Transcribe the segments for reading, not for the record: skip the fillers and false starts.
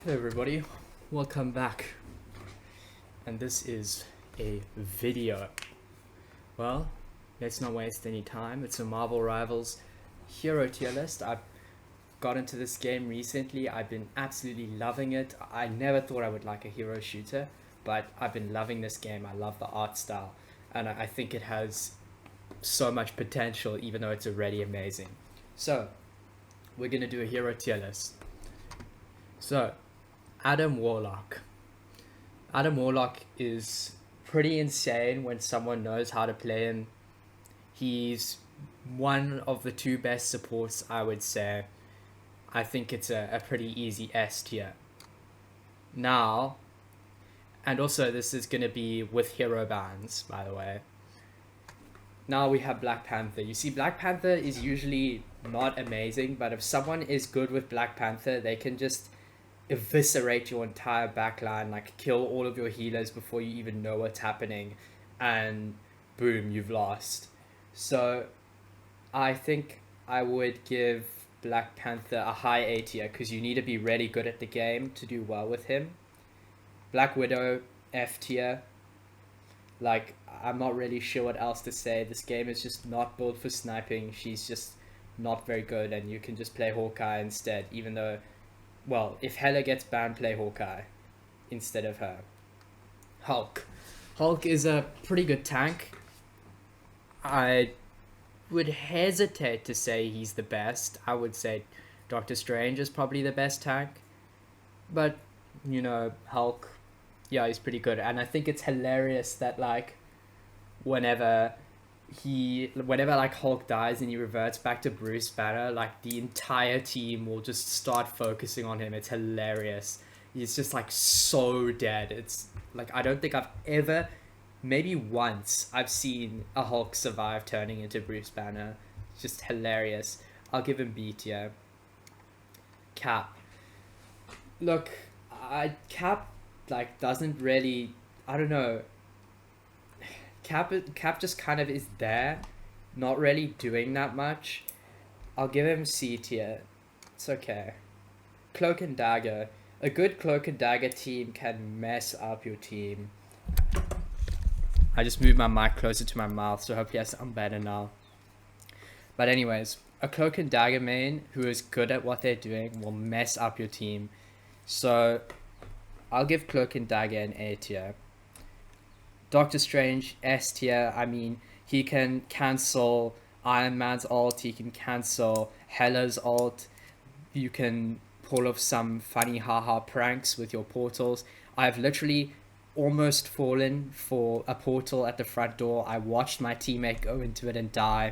Hello everybody, welcome back, and this is a video. Well, let's not waste any time. It's a Marvel Rivals hero tier list. I've got into this game recently. I've been absolutely loving it. I never thought I would like a hero shooter, but I've been loving this game. I love the art style, and I think it has so much potential even though it's already amazing. So, we're gonna do a hero tier list. So, Adam Warlock. Adam Warlock is pretty insane when someone knows how to play him. He's one of the two best supports, I would say. I think it's a pretty easy S tier. Now, and also this is going to be with hero bans, by the way. Now we have Black Panther. You see, Black Panther is usually not amazing, but if someone is good with Black Panther, they can just eviscerate your entire backline, like kill all of your healers before you even know what's happening, and boom, you've lost. So I think I would give Black Panther a high A tier because you need to be really good at the game to do well with him. Black Widow, F tier. Like, I'm not really sure what else to say. This game is just not built for sniping. She's just not very good, and you can just play Hawkeye instead, even though, well, if Hela gets banned, play Hawkeye instead of her. Hulk. Hulk is a pretty good tank. I would hesitate to say he's the best. I would say Doctor Strange is probably the best tank. But, you know, Hulk, yeah, he's pretty good. And I think it's hilarious that, like, whenever like Hulk dies and he reverts back to Bruce Banner, like the entire team will just start focusing on him. It's hilarious. He's just like so dead. It's like, I don't think I've ever, maybe once, I've seen a Hulk survive turning into Bruce Banner. It's just hilarious. I'll give him B tier. Cap. Look, Cap like doesn't really, I don't know. Cap just kind of is there, not really doing that much. I'll give him C tier. It's okay. Cloak and Dagger. A good Cloak and Dagger team can mess up your team. I just moved my mic closer to my mouth, so hopefully I sound better now. But anyways, a Cloak and Dagger main who is good at what they're doing will mess up your team. So I'll give Cloak and Dagger an A tier. Doctor Strange, S tier. I mean, he can cancel Iron Man's ult, he can cancel Hela's ult, you can pull off some funny haha pranks with your portals. I've literally almost fallen for a portal at the front door. I watched my teammate go into it and die.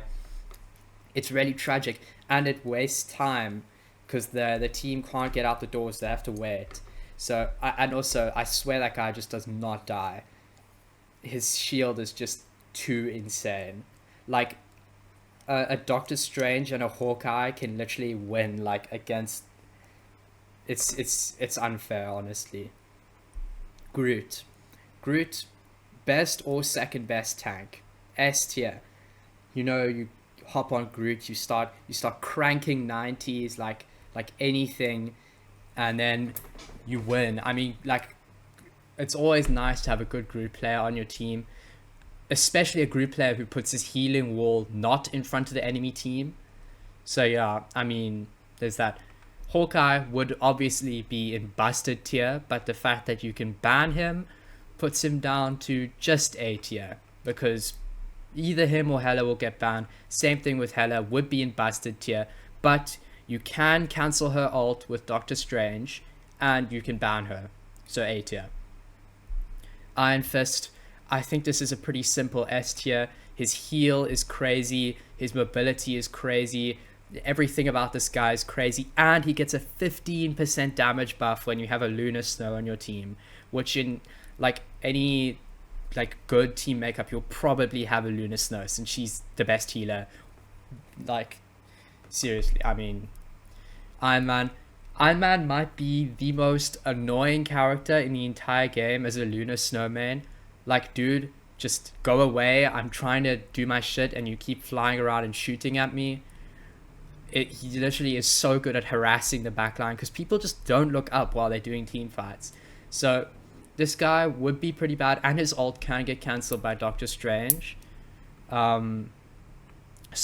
It's really tragic, and it wastes time because the team can't get out the doors, they have to wait. So, and also, I swear that guy just does not die. His shield is just too insane. Like, a Doctor Strange and a Hawkeye can literally win, like, against... It's unfair, honestly. Groot, best or second best tank. S tier. You know, you hop on Groot, you start cranking 90s like anything, and then you win. I mean, like, it's always nice to have a good Groot player on your team, especially a Groot player who puts his healing wall not in front of the enemy team. So yeah, I mean, there's that. Hawkeye would obviously be in busted tier, but the fact that you can ban him puts him down to just A tier, because either him or Hela will get banned. Same thing with Hela, would be in busted tier, but you can cancel her ult with Doctor Strange and you can ban her, so A tier. Iron Fist, I think this is a pretty simple S tier. His heal is crazy, his mobility is crazy, everything about this guy is crazy, and he gets a 15% damage buff when you have a Lunar Snow on your team, which in like any like good team makeup you'll probably have a Lunar Snow since she's the best healer. Like, seriously, I mean, Iron Man might be the most annoying character in the entire game as a Lunar Snowman. Like, dude, just go away. I'm trying to do my shit and you keep flying around and shooting at me. he literally is so good at harassing the backline because people just don't look up while they're doing team fights. So this guy would be pretty bad, and his ult can get cancelled by Doctor Strange. So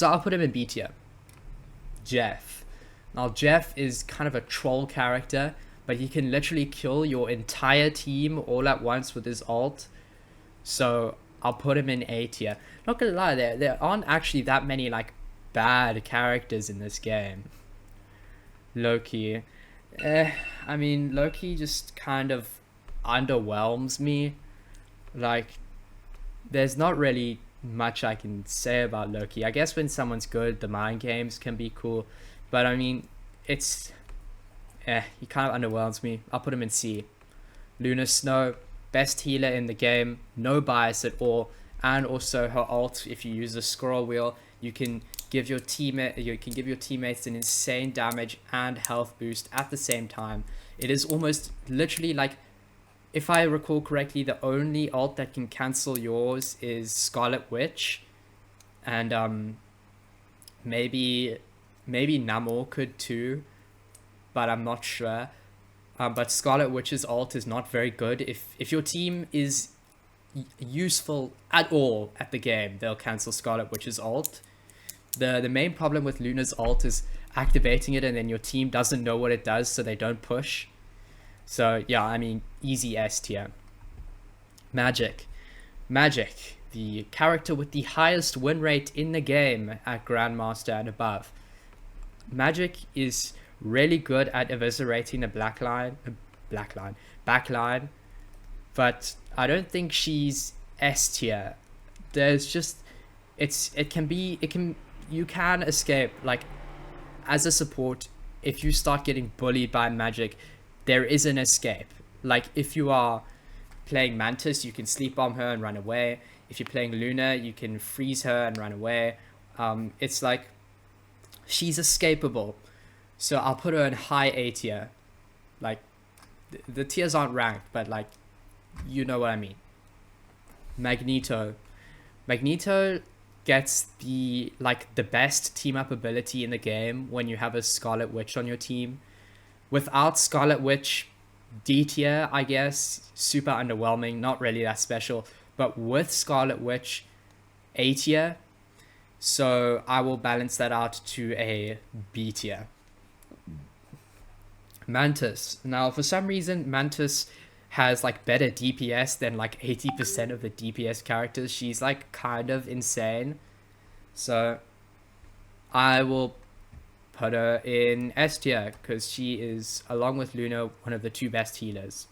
I'll put him in B tier. Jeff. Now Jeff is kind of a troll character, but he can literally kill your entire team all at once with his ult. So I'll put him in A tier. Not gonna lie, there aren't actually that many like bad characters in this game. Loki. I mean, Loki just kind of underwhelms me. Like, there's not really much I can say about Loki. I guess when someone's good, the mind games can be cool. But I mean, it's... he kind of underwhelms me. I'll put him in C. Luna Snow, best healer in the game. No bias at all. And also her ult, if you use the scroll wheel, you can give your teammates an insane damage and health boost at the same time. It is almost literally like, if I recall correctly, the only ult that can cancel yours is Scarlet Witch, and maybe Namor could too, but I'm not sure. But Scarlet Witch's ult is not very good. If your team is useful at all at the game, they'll cancel Scarlet Witch's ult. The main problem with Luna's ult is activating it and then your team doesn't know what it does, so they don't push. So yeah, I mean, easy S tier. Magic, the character with the highest win rate in the game at Grandmaster and above. Magic is really good at eviscerating the backline, but I don't think she's S tier. There's just, you can escape, like, as a support. If you start getting bullied by Magic, there is an escape. Like, if you are playing Mantis, you can sleep bomb her and run away. If you're playing Luna, you can freeze her and run away. It's like, she's escapable. So I'll put her in high A tier. Like, the tiers aren't ranked, but like, you know what I mean. Magneto gets the best team up ability in the game when you have a Scarlet Witch on your team. Without Scarlet Witch, D tier, I guess. Super underwhelming, not really that special. But with Scarlet Witch, A tier. So I will balance that out to a B tier. Mantis. Now, for some reason, Mantis has like better DPS than like 80% of the DPS characters. She's like kind of insane. So I will put her in S tier because she is, along with Luna, one of the two best healers.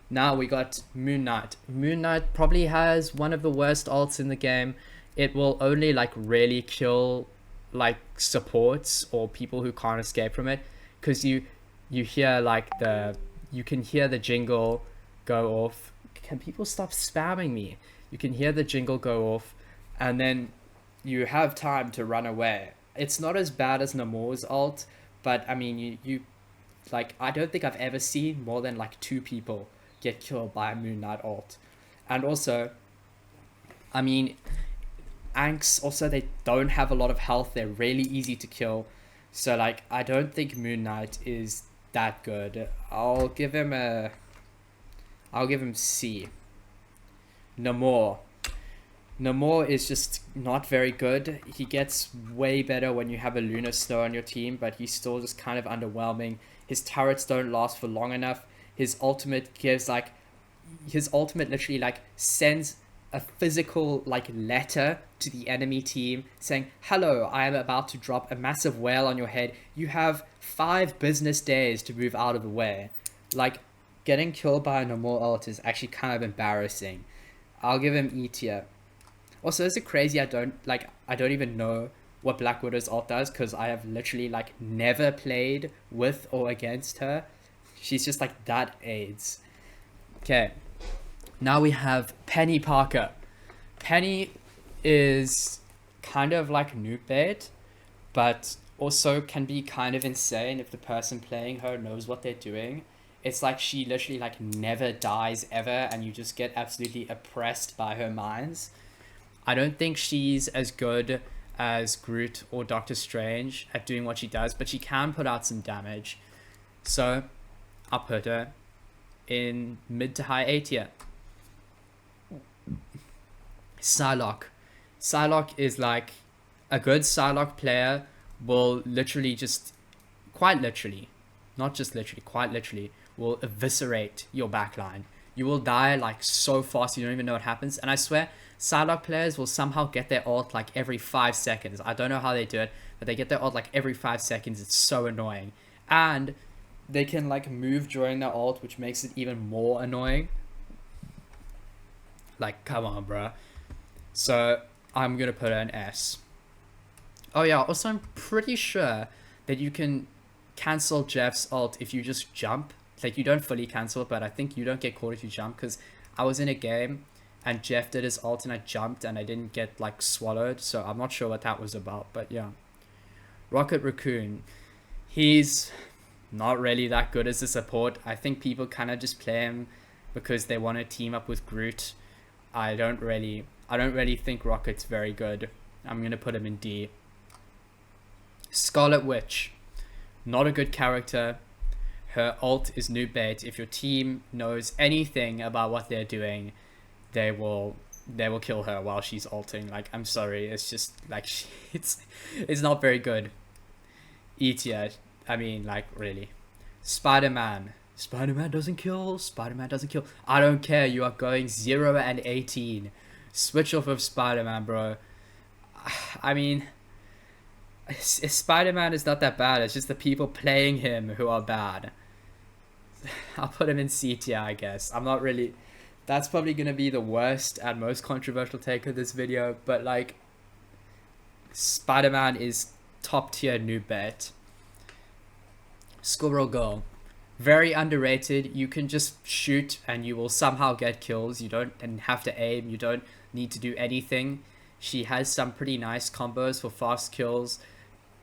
Now we got Moon Knight. Moon Knight probably has one of the worst ults in the game. It will only like really kill like supports or people who can't escape from it, because you hear like you can hear the jingle go off. Can people stop spamming me? You can hear the jingle go off, and then you have time to run away. It's not as bad as Namor's ult, but I mean, you like, I don't think I've ever seen more than like 2 people get killed by a Moon Knight ult. And also, I mean, Anks also, they don't have a lot of health. They're really easy to kill. So like, I don't think Moon Knight is that good. I'll give him C. Namor is just not very good. He gets way better when you have a Luna Snow on your team, but he's still just kind of underwhelming. His turrets don't last for long enough. His ultimate literally like sends a physical like letter to the enemy team saying, "Hello, I am about to drop a massive whale on your head. You have 5 business days to move out of the way." Like, getting killed by a Namor ult is actually kind of embarrassing. I'll give him E tier. Also, is it crazy I don't even know what Black Widow's ult does, because I have literally like never played with or against her. She's just like that AIDS. Okay. Now we have Penny Parker. Penny is kind of like noob bait, but also can be kind of insane if the person playing her knows what they're doing. It's like she literally like never dies ever, and you just get absolutely oppressed by her mines. I don't think she's as good as Groot or Doctor Strange at doing what she does, but she can put out some damage. So I'll put her in mid to high A tier. Psylocke. Psylocke is like a good Psylocke player will literally quite literally will eviscerate your backline. You will die like so fast you don't even know what happens. And I swear, Psylocke players will somehow get their ult like every 5 seconds. I don't know how they do it, but they get their ult like every 5 seconds. It's so annoying. And they can like move during their ult, which makes it even more annoying. Like, come on, bro. So I'm gonna put her an S. Oh yeah, also I'm pretty sure that you can cancel Jeff's ult if you just jump. Like, you don't fully cancel it, but I think you don't get caught if you jump, because I was in a game and Jeff did his ult and I jumped and I didn't get like swallowed, so I'm not sure what that was about. But yeah, Rocket Raccoon, he's not really that good as a support. I think people kind of just play him because they want to team up with Groot. I don't really think Rocket's very good. I'm gonna put him in D. Scarlet Witch, not a good character. Her ult is noob bait. If your team knows anything about what they're doing, they will kill her while she's ulting. Like, I'm sorry, it's just like it's not very good. E tier. I mean, like, really. Spider-Man doesn't kill. I don't care. You are going 0 and 18. Switch off of Spider-Man, bro. I mean, Spider-Man is not that bad. It's just the people playing him who are bad. I'll put him in C tier, I guess. I'm not really... That's probably going to be the worst and most controversial take of this video. But, like, Spider-Man is top tier noob bet. Squirrel Girl. Very underrated. You can just shoot and you will somehow get kills. You don't have to aim. You don't need to do anything. She has some pretty nice combos for fast kills.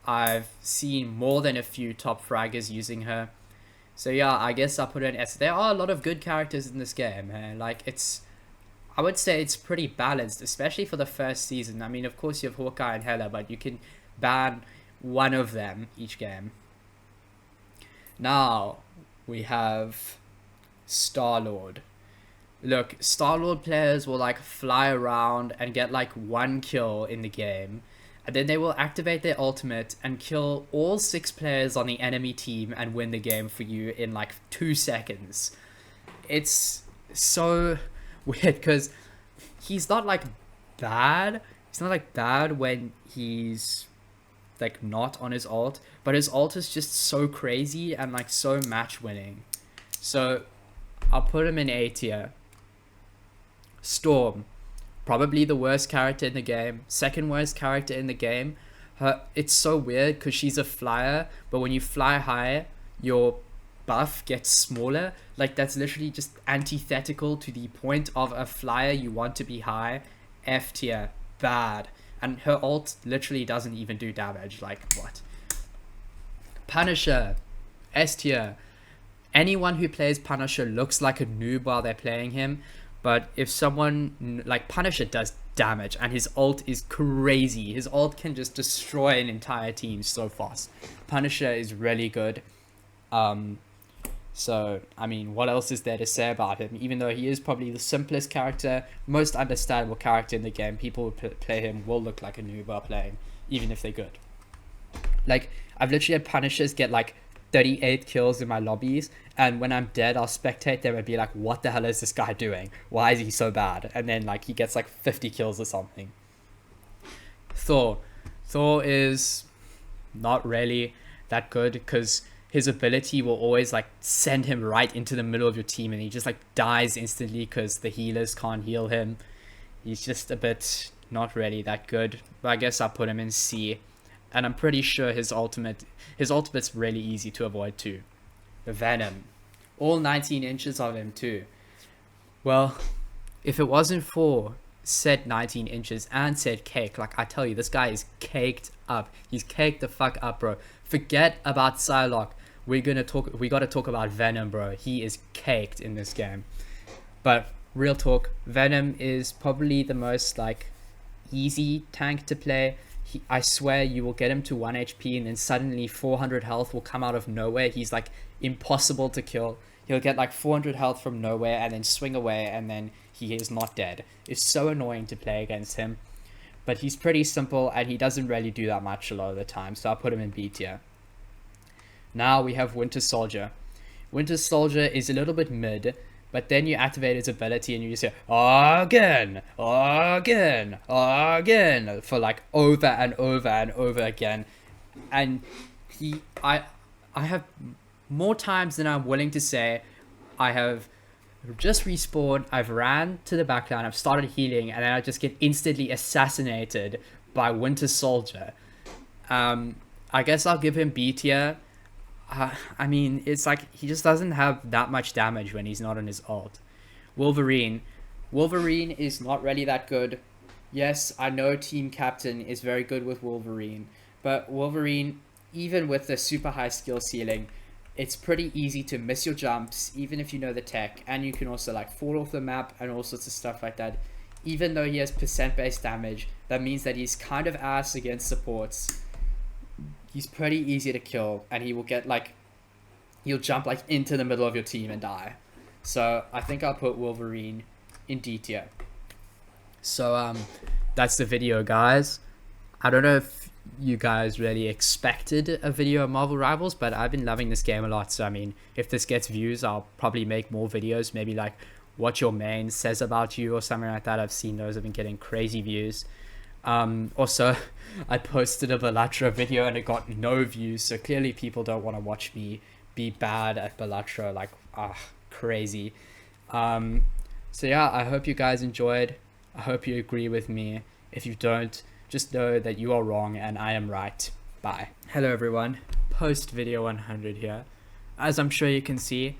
I've seen more than a few top fraggers using her. So yeah, I guess I'll put her in S. There are a lot of good characters in this game, man. Like, I would say it's pretty balanced, especially for the first season. I mean, of course you have Hawkeye and Hela, but you can ban one of them each game. Now, we have Star-Lord. Look, Star-Lord players will like fly around and get like 1 kill in the game. And then they will activate their ultimate and kill all 6 players on the enemy team and win the game for you in like 2 seconds. It's so weird because he's not like bad. He's not like bad when he's like not on his ult, but his ult is just so crazy and like so match winning. So I'll put him in A tier. Storm, probably the worst character in the game, second worst character in the game. It's so weird because she's a flyer, but when you fly high, your buff gets smaller. Like, that's literally just antithetical to the point of a flyer. You want to be high. F tier, bad. And her ult literally doesn't even do damage. Like, what? Punisher, S tier. Anyone who plays Punisher looks like a noob while they're playing him. But if someone, like, Punisher does damage and his ult is crazy. His ult can just destroy an entire team so fast. Punisher is really good. So, I mean, what else is there to say about him? Even though he is probably the simplest character, most understandable character in the game, people who play him will look like a noob while playing, even if they're good. Like, I've literally had Punishers get like 38 kills in my lobbies, and when I'm dead, I'll spectate them and be like, what the hell is this guy doing? Why is he so bad? And then like he gets like 50 kills or something. Thor is not really that good because his ability will always like send him right into the middle of your team, and he just like dies instantly because the healers can't heal him. He's just a bit not really that good, but I guess I'll put him in C. And I'm pretty sure his ultimate's really easy to avoid too. Venom. All 19 inches of him too. Well, if it wasn't for said 19 inches and said cake, like, I tell you, this guy is caked up. He's caked the fuck up, bro. Forget about Psylocke. We gotta talk about Venom, bro. He is caked in this game. But real talk, Venom is probably the most like easy tank to play. I swear you will get him to 1 HP and then suddenly 400 health will come out of nowhere. He's like impossible to kill. He'll get like 400 health from nowhere and then swing away and then he is not dead. It's so annoying to play against him. But he's pretty simple and he doesn't really do that much a lot of the time. So I'll put him in B tier. Now we have Winter Soldier. Winter Soldier is a little bit mid, but then you activate his ability and you just say again, again, again for like over and over and over again. And I have more times than I'm willing to say. I have just respawned, I've ran to the backline, I've started healing, and then I just get instantly assassinated by Winter Soldier. I guess I'll give him B tier. I mean, it's like he just doesn't have that much damage when he's not on his ult. Wolverine is not really that good. Yes, I know Team Captain is very good with Wolverine, but Wolverine, even with the super high skill ceiling, it's pretty easy to miss your jumps, even if you know the tech, and you can also like fall off the map and all sorts of stuff like that. Even though he has percent-based damage, that means that he's kind of ass against supports. He's pretty easy to kill, and he will get like, he'll jump like into the middle of your team and die. So I think I'll put Wolverine in D tier. So that's the video, guys. I don't know if you guys really expected a video of Marvel Rivals, but I've been loving this game a lot. So I mean, if this gets views, I'll probably make more videos, maybe like what your main says about you or something like that. I've seen those have been getting crazy views. Also, I posted a Balatro video and it got no views, so clearly people don't want to watch me be bad at Balatro, like crazy. So yeah, I hope you guys enjoyed. I hope you agree with me. If you don't, just know that you are wrong and I am right. Bye. Hello everyone, post video 100 here. As I'm sure you can see,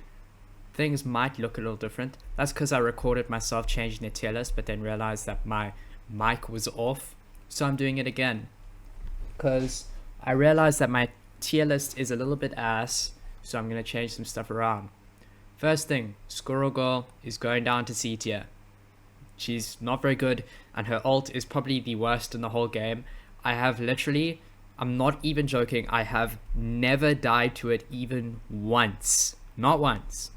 things might look a little different. That's because I recorded myself changing the tier list, but then realized that my mic was off, so I'm doing it again because I realized that my tier list is a little bit ass, so I'm gonna change some stuff around. First thing, Squirrel Girl is going down to C tier. She's not very good and her ult is probably the worst in the whole game. I have literally, I'm not even joking, I have never died to it even once. Not once.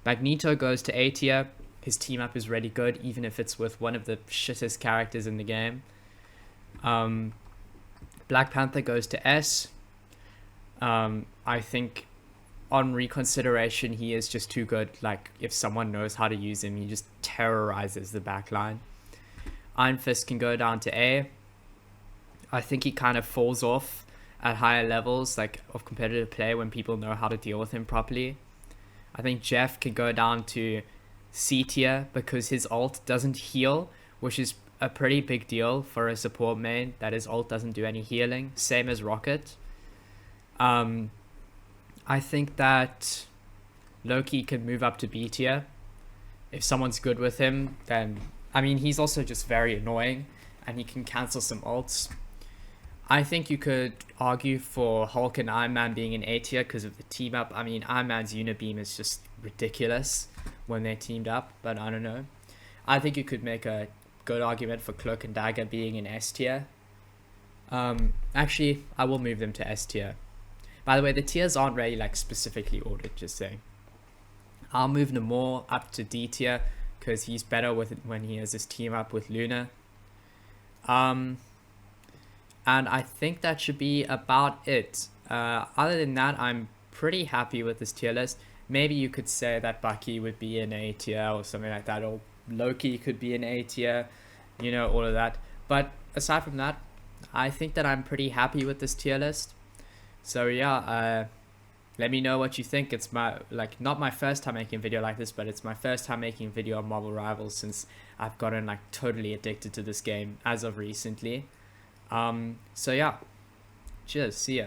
Magneto goes to A tier. His team up is really good, even if it's with one of the shittest characters in the game. Black Panther goes to S. I think on reconsideration, he is just too good. Like, if someone knows how to use him, he just terrorizes the backline. Iron Fist can go down to A. I think he kind of falls off at higher levels, like, of competitive play when people know how to deal with him properly. I think Jeff can go down to C tier because his ult doesn't heal, which is a pretty big deal for a support main, that his ult doesn't do any healing. Same as Rocket. I think that Loki can move up to B tier. If someone's good with him, then, I mean, he's also just very annoying and he can cancel some ults. I think you could argue for Hulk and Iron Man being in A tier because of the team up. I mean, Iron Man's Unibeam is just ridiculous when they're teamed up, but I don't know. I think you could make a good argument for Cloak and Dagger being in S tier. Actually, I will move them to S tier. By the way, the tiers aren't really like specifically ordered, just saying. I'll move Namor up to D tier because he's better with it when he has his team up with Luna. And I think that should be about it. Other than that, I'm pretty happy with this tier list. Maybe you could say that Bucky would be in A tier or something like that, or Loki could be in A tier, you know, all of that. But aside from that, I think that I'm pretty happy with this tier list. So yeah, let me know what you think. It's my, like, not my first time making a video like this, but it's my first time making a video on Marvel Rivals since I've gotten like totally addicted to this game as of recently. So yeah, cheers, see ya.